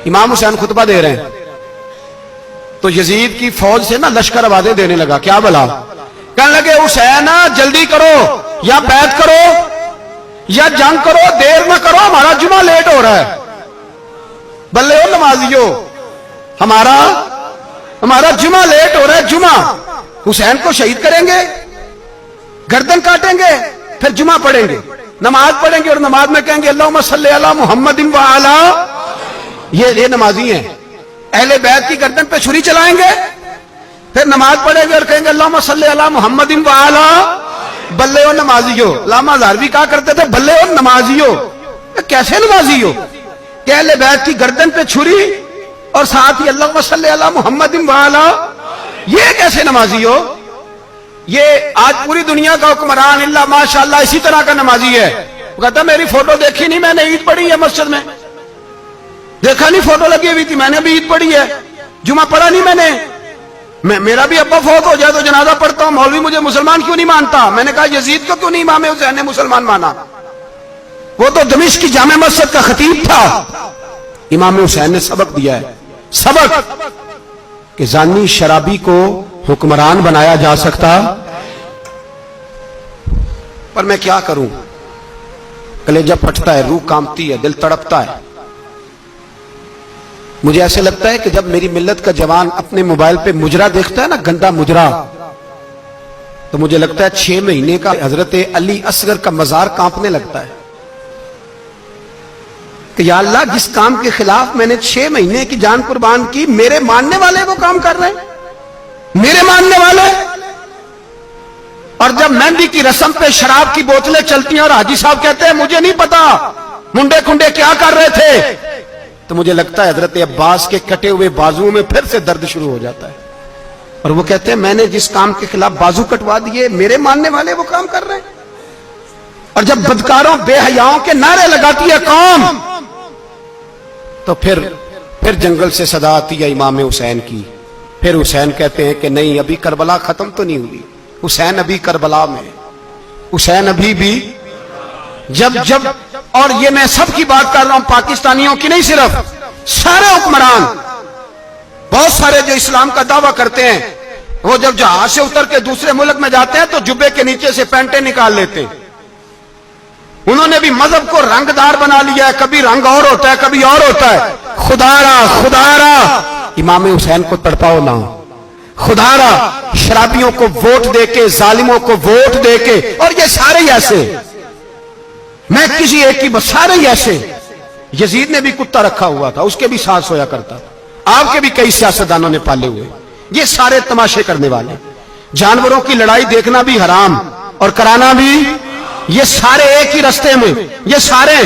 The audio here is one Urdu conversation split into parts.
امام حسین خطبہ دے رہے ہیں تو یزید کی فوج سے نا لشکر آوازیں دینے لگا، کیا بلا؟ کہنے لگے حسین جلدی کرو، یا بیعت کرو یا جنگ کرو، دیر نہ کرو، ہمارا جمعہ لیٹ ہو رہا ہے۔ بلے ہو نمازیو، ہمارا جمعہ لیٹ ہو رہا ہے، جمعہ حسین کو شہید کریں گے، گردن کاٹیں گے، پھر جمعہ پڑھیں گے، نماز پڑھیں گے اور نماز میں کہیں گے اللہم صلی علی محمد وعلی، یہ نمازی ہیں۔ اہل بیت کی گردن پہ چھری چلائیں گے، پھر نماز پڑھیں گے اور کہیں گے اللہم صلی علی محمد وعلی۔ بلے ہو نمازیو، علامہ ہزاروی کہا کرتے تھے بلے ہو نمازیو، کیسے نمازی ہو کہ اہل بیت کی گردن پہ چھری اور ساتھ ہی اللہم صلی علی محمد وعلی، یہ کیسے نمازی ہو؟ یہ آج پوری دنیا کا حکمران اللہ ماشاءاللہ اسی طرح کا نمازی ہے۔ وہ کہتا میری فوٹو دیکھی نہیں، میں نے عید پڑھی ہے مسجد میں، دیکھا نہیں فوٹو لگی ہوئی تھی، میں نے بھی عید پڑھی ہے، جمعہ پڑھا نہیں میں نے، میرا بھی ابا فوت ہو جائے تو جنازہ پڑھتا ہوں، مولوی مجھے مسلمان کیوں نہیں مانتا؟ میں نے کہا یزید کو کیوں نہیں امام حسین نے مسلمان مانا؟ وہ تو دمشق کی جامع مسجد کا خطیب تھا۔ امام حسین نے سبق دیا ہے، سبق کہ زانی شرابی کو حکمران بنایا جا سکتا، پر میں کیا کروں، کلیجہ پھٹتا ہے، روح کانپتی ہے، دل تڑپتا ہے۔ مجھے ایسے لگتا ہے کہ جب میری ملت کا جوان اپنے موبائل پہ مجرا دیکھتا ہے نا، گندا مجرا، تو مجھے لگتا ہے 6 مہینے کا حضرت علی اصغر کا مزار کانپنے لگتا ہے کہ یا اللہ جس کام کے خلاف میں نے 6 مہینے کی جان قربان کی، میرے ماننے والے وہ کام کر رہے ہیں، میرے ماننے والے۔ اور جب مہندی کی رسم پہ شراب کی بوتلیں چلتی ہیں اور حاجی صاحب کہتے ہیں مجھے نہیں پتا منڈے کھنڈے کیا کر رہے تھے، تو مجھے لگتا ہے حضرت عباس کے کٹے ہوئے بازوؤں میں پھر سے درد شروع ہو جاتا ہے، اور وہ کہتے ہیں میں نے جس کام کے خلاف بازو کٹوا دیے، میرے ماننے والے وہ کام کر رہے ہیں۔ اور جب بدکاروں بے حیاؤں کے نعرے لگاتی ہے قوم، تو پھر جنگل سے صدا آتی ہے امام حسین کی، پھر حسین کہتے ہیں کہ نہیں ابھی کربلا ختم تو نہیں ہوئی، حسین ابھی کربلا میں، حسین ابھی بھی جب اور یہ میں سب کی بات کر رہا ہوں، پاکستانیوں کی نہیں، صرف سارے حکمران، بہت سارے جو اسلام کا دعویٰ کرتے ہیں، وہ جب جہاز سے اتر کے دوسرے ملک میں جاتے ہیں تو جبے کے نیچے سے پینٹیں نکال لیتے ہیں۔ انہوں نے بھی مذہب کو رنگ دار بنا لیا ہے، کبھی رنگ اور ہوتا ہے کبھی اور ہوتا ہے۔ خدا را امام حسین کو تڑپاؤ نہ، خدا را شرابیوں کو ووٹ دے کے، ظالموں کو ووٹ دے کے، اور یہ سارے ہی ایسے، میں کسی ایک کی بس، سارے ہی ایسے۔ یزید نے بھی کتا رکھا ہوا تھا، اس کے بھی ساتھ سویا کرتا تھا، آپ کے بھی کئی سیاستدانوں نے پالے ہوئے، یہ سارے تماشے کرنے والے، جانوروں کی لڑائی دیکھنا بھی حرام اور کرانا بھی، یہ سارے ایک ہی رستے میں، یہ سارے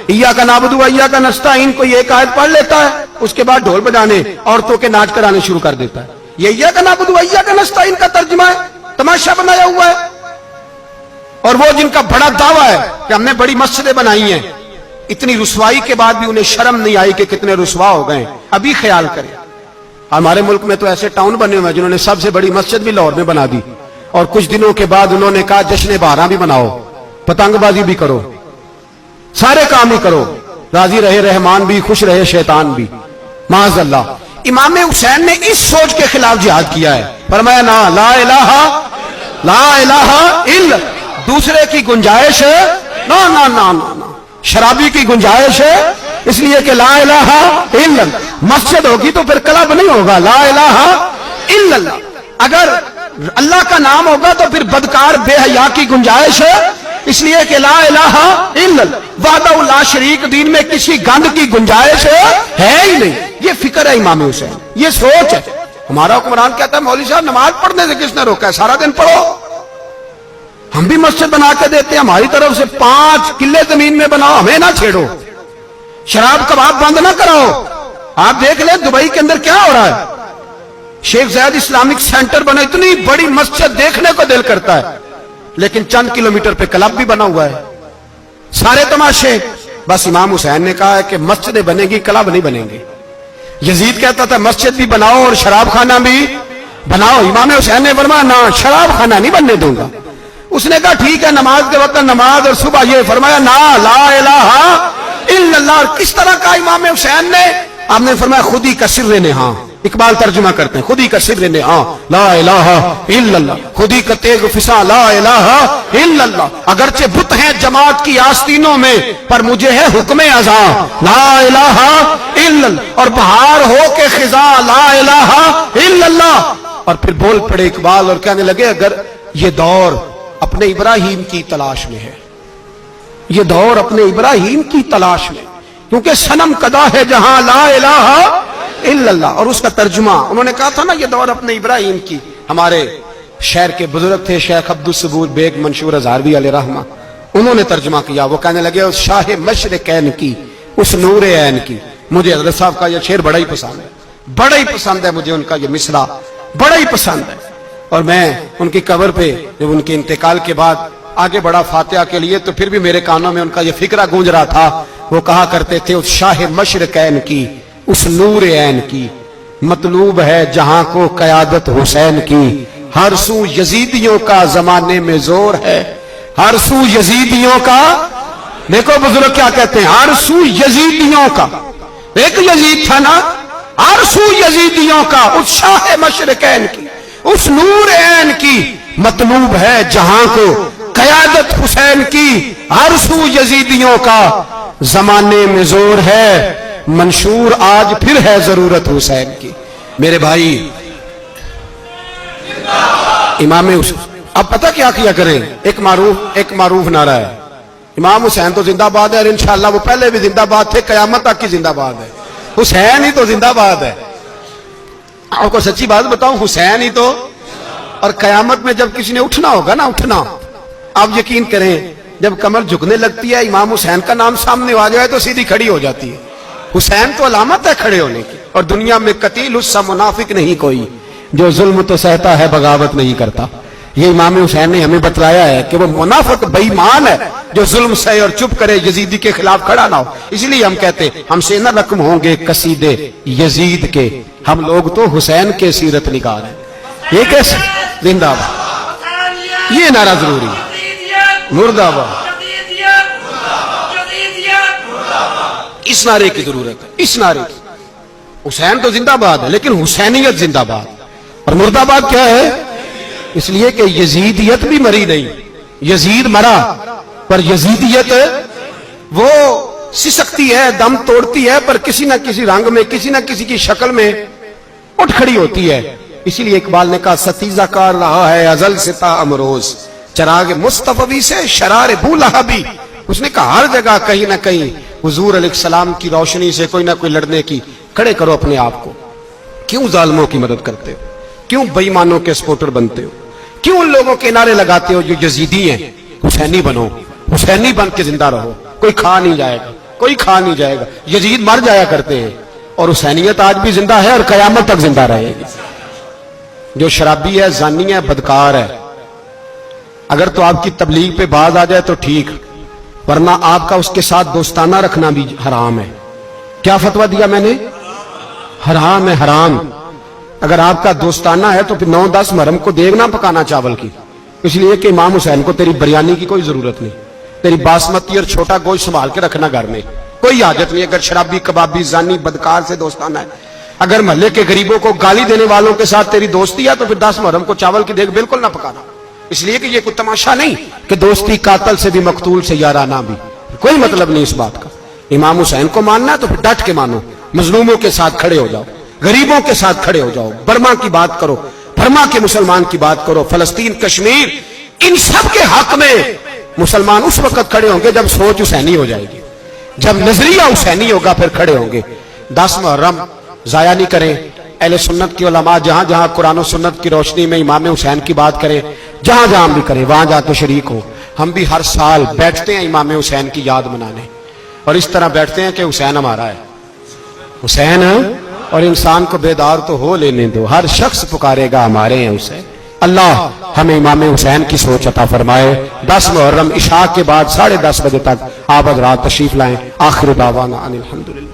ایاک نعبد و ایاک نستعین کو ایک آیت پڑھ لیتا ہے، اس کے بعد ڈھول بجانے، عورتوں کے ناچ کرانے شروع کر دیتا ہے۔ یہ ایاک نعبد و ایاک نستعین کا ترجمہ ہے، تماشا بنایا ہوا ہے۔ اور وہ جن کا بڑا دعویٰ ہے کہ ہم نے بڑی مسجدیں بنائی ہیں، اتنی رسوائی کے بعد بھی انہیں شرم نہیں آئی کہ کتنے رسوا ہو گئے۔ ابھی خیال کریں، ہمارے ملک میں تو ایسے ٹاؤن بنے ہوئے ہیں جنہوں نے سب سے بڑی مسجد بھی لاہور میں بنا دی، اور کچھ دنوں کے بعد انہوں نے کہا جشن بہاراں بھی بناؤ، پتنگ بازی بھی کرو، سارے کام ہی کرو، راضی رہے رحمان بھی، خوش رہے شیطان بھی، معاذ اللہ۔ امام حسین نے اس سوچ کے خلاف جہاد کیا ہے، فرمایا نا لا الہ الا، دوسرے کی گنجائش ہے نا، شرابی کی گنجائش ہے، اس لیے کہ لا الہ الا، مسجد ہوگی تو پھر کلب نہیں ہوگا، لا الہ الا اللہ، اگر اللہ کا نام ہوگا تو پھر بدکار بے حیا کی گنجائش ہے، اس لیے کہ لا الہ الا اللہ، وحدہ لا شریک دین میں کسی گند کی گنجائش ہے ہی نہیں۔ یہ فکر ہے امام حسین، یہ سوچ ہے۔ ہمارا حکمران کہتا ہے مولوی صاحب نماز پڑھنے سے کس نے روکا ہے، سارا دن پڑھو، ہم بھی مسجد بنا کے دیتے ہیں، ہماری طرف سے 5 کلے زمین میں بناؤ، ہمیں نہ چھیڑو، شراب کباب بند نہ کراؤ۔ آپ دیکھ لیں دبئی کے اندر کیا ہو رہا ہے، شیخ زید اسلامک سینٹر بنا، اتنی بڑی مسجد دیکھنے کو دل کرتا ہے، لیکن چند کلومیٹر پہ کلب بھی بنا ہوا ہے، سارے تماشے۔ بس امام حسین نے کہا ہے کہ مسجدیں بنے گی، کلب نہیں بنیں گے۔ یزید کہتا تھا مسجد بھی بناؤ اور شراب خانہ بھی بناؤ، امام حسین نے فرمایا نہ، شراب خانہ نہیں بننے دوں گا۔ اس نے کہا ٹھیک ہے نماز کے وقت نماز اور صبح یہ، فرمایا نا لا الہ الا اللہ۔ اور کس طرح کا امام حسین نے آپ نے فرمایا خود ہی کا سر نہاں، اقبال ترجمہ کرتے ہیں، خود ہی کا سر نہاں لا الہ الا اللہ، خود ہی کا تیغ فساں لا الہ الا اللہ، اگرچہ بت ہیں جماعت کی آستینوں میں پر مجھے ہے حکم ازاں لا الہ الا اللہ، اور بہار ہو کے خزاں لا الہ الا اللہ۔ اور پھر بول پڑے اقبال اور کہنے لگے اگر یہ دور اپنے ابراہیم کی تلاش میں ہے، یہ دور اپنے ابراہیم کی تلاش میں، کیونکہ صنم کدا ہے جہاں لا الہ الا اللہ، اور اس کا ترجمہ انہوں نے کہا تھا نا یہ دور اپنے ابراہیم کی۔ ہمارے شہر کے بزرگ تھے شیخ عبدالصبور بیگ منشور ہزاروی علیہ رحمہ، انہوں نے ترجمہ کیا، وہ کہنے لگے اس شاہ مشرقین کی، اس نور عین کی۔ مجھے حضرت صاحب کا یہ شعر بڑا ہی پسند ہے، بڑا ہی پسند ہے مجھے ان کا یہ مصرع بڑا ہی پسند ہے، اور میں ان کی قبر پہ جب ان کے انتقال کے بعد آگے بڑھا فاتحہ کے لیے تو پھر بھی میرے کانوں میں ان کا یہ فکرہ گونج رہا تھا، وہ کہا کرتے تھے اس شاہ مشرقین کی، اس نور عین کی، مطلوب ہے جہاں کو قیادت حسین کی، ہر سو یزیدیوں کا زمانے میں زور ہے، ہر سو یزیدیوں کا، دیکھو بزرگ کیا کہتے ہیں، ہر سو یزیدیوں کا، ایک یزید تھا نا، ہر سو یزیدیوں کا، اس شاہ مشرقین کی، اس نور عین کی، مطلوب ہے جہاں کو قیادت حسین کی، ہر سو یزیدیوں کا زمانے میں زور ہے، منشور آج پھر ہے ضرورت حسین کی۔ میرے بھائی امام حسین، اب پتہ کیا کیا کریں، ایک معروف نعرہ ہے، امام حسین تو زندہ باد ہے، اور انشاءاللہ وہ پہلے بھی زندہ باد تھے، قیامت تک کی زندہ باد ہے، حسین ہی تو زندہ باد ہے۔ آپ کو سچی بات بتاؤں، حسین ہی تو، اور قیامت میں جب کسی نے اٹھنا ہوگا نا، اٹھنا، آپ یقین کریں جب کمر جھکنے لگتی ہے، امام حسین کا نام سامنے آ جائے تو سیدھی کھڑی ہو جاتی ہے۔ حسین تو علامت ہے کھڑے ہونے کی، اور دنیا میں قتیل اس سا منافق نہیں کوئی جو ظلم تو سہتا ہے بغاوت نہیں کرتا۔ یہ امام حسین نے ہمیں بتلایا ہے کہ وہ منافق بے ایمان ہے جو ظلم سہے اور چپ کرے، یزیدی کے خلاف کھڑا نہ ہو۔ اس لیے ہم کہتے ہم سے نہ رقم ہوں گے قصیدے یزید کے، ہم لوگ تو حسین کے سیرت نگار ہیں۔ یہ کیسے زندہ باد، یہ نعرہ ضروری ہے، مرد آباد، اس نعرے کی ضرورت ہے، اس نعرے کی۔ حسین تو زندہ باد ہے لیکن حسینیت زندہ باد، اور مرد آباد کیا ہے؟ اس لیے کہ یزیدیت بھی مری نہیں، یزید مرا پر یزیدیت وہ سسکتی ہے، دم توڑتی ہے، پر کسی نہ کسی رنگ میں، کسی نہ کسی کی شکل میں اٹھ کھڑی ہوتی ہے۔ اسی لیے اقبال نے کہا ستیزہ کار رہا ہے ازل سے تا امروز، چراغ مصطفی سے شرار بو لہبی۔ اس نے کہا ہر جگہ کہیں نہ کہیں حضور علیہ السلام کی روشنی سے کوئی نہ کوئی لڑنے کی، کھڑے کرو اپنے آپ کو۔ کیوں ظالموں کی مدد کرتے ہو؟ کیوں بے ایمانوں کے سپورٹر بنتے ہو؟ کیوں ان لوگوں کے نعرے لگاتے ہو جو یزیدی ہیں؟ حسینی بنو، حسینی بن کے زندہ رہو، کوئی کھا نہیں جائے گا، کوئی کھا نہیں جائے گا۔ یزید مر جایا کرتے ہیں اور حسینیت آج بھی زندہ ہے اور قیامت تک زندہ رہے گی۔ جو شرابی ہے، زانی ہے، بدکار ہے، اگر تو آپ کی تبلیغ پہ باز آ جائے تو ٹھیک، ورنہ آپ کا اس کے ساتھ دوستانہ رکھنا بھی حرام ہے۔ کیا فتویٰ دیا میں نے؟ حرام ہے، حرام۔ اگر آپ کا دوستانہ ہے تو پھر 9-10 محرم کو دیگ نہ پکانا چاول کی، اس لیے کہ امام حسین کو تیری بریانی کی کوئی ضرورت نہیں، تیری باسمتی اور چھوٹا گوشت سنبھال کے رکھنا گھر میں، کوئی حاجت نہیں۔ اگر شرابی، کبابی، زانی، بدکار سے دوستانہ ہے، اگر محلے کے غریبوں کو گالی دینے والوں کے ساتھ تیری دوستی ہے تو پھر 10 محرم کو چاول کی دیگ بالکل نہ پکانا، اس لیے کہ یہ کوئی تماشا نہیں کہ دوستی قاتل سے بھی مقتول سے یارانہ بھی، کوئی مطلب نہیں اس بات کا۔ امام حسین کو ماننا ہے تو پھر ڈٹ کے مانو، مظلوموں کے ساتھ کھڑے ہو جاؤ، غریبوں کے ساتھ کھڑے ہو جاؤ، برما کی بات کرو، برما کے مسلمان کی بات کرو، فلسطین، کشمیر، ان سب کے حق میں مسلمان اس وقت کھڑے ہوں گے جب سوچ حسینی ہو جائے گی، جب نظریہ حسینی ہوگا پھر کھڑے ہوں گے۔ 10 محرم ضائع نہیں کریں۔ اہل سنت کی علماء جہاں جہاں قرآن و سنت کی روشنی میں امام حسین کی بات کریں، جہاں جہاں بھی کریں، وہاں جا کے شریک ہو۔ ہم بھی ہر سال بیٹھتے ہیں امام حسین کی یاد منانے، اور اس طرح بیٹھتے ہیں کہ حسین ہمارا ہے، حسین ہے، اور انسان کو بیدار تو ہو لینے دو، ہر شخص پکارے گا ہمارے ہیں حسین۔ اللہ ہمیں امام حسین کی سوچ عطا فرمائے۔ 10 محرم عشاء کے بعد 10:30 بجے تک آپ حضرات تشریف لائیں۔ آخر دعوانا ان الحمدللہ۔